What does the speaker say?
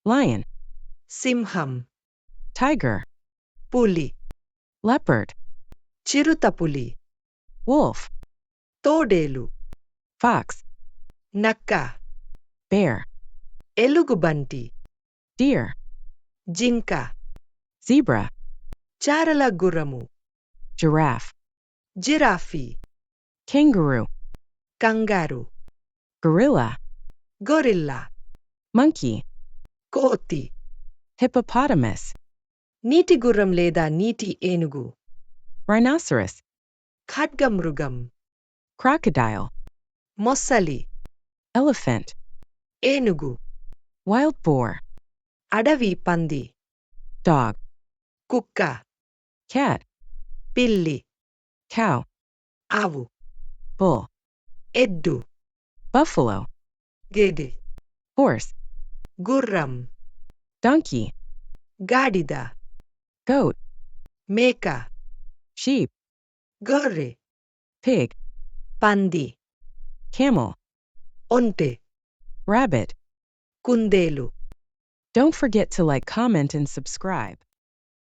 lion, సింహం tiger, పులి leopard, చిరుతపులి wolf, తోడేలు fox, నక్క bear, ఎలుగుబంటి deer, జింక zebra, చారల గుర్రము giraffe, జిరాఫీ kangaroo, కంగారు gorilla, గొరిల్లా monkey, కోతి hippopotamus, నీటి గుర్రం లేదా నీటి ఏనుగు rhinoceros, ఖడ్గమృగం crocodile, మొసలి elephant, ఏనుగు wild boar, అడవి పంది dog, కుక్క cat, పిల్లి cow, ఆవు bull, ఎద్దు buffalo, గేదె horse, గుర్రం donkey, గాడిద goat, మేక sheep, గొర్రె pig, పంది camel, ఒంటె rabbit. కుందేలు Don't forget to like, comment, and subscribe.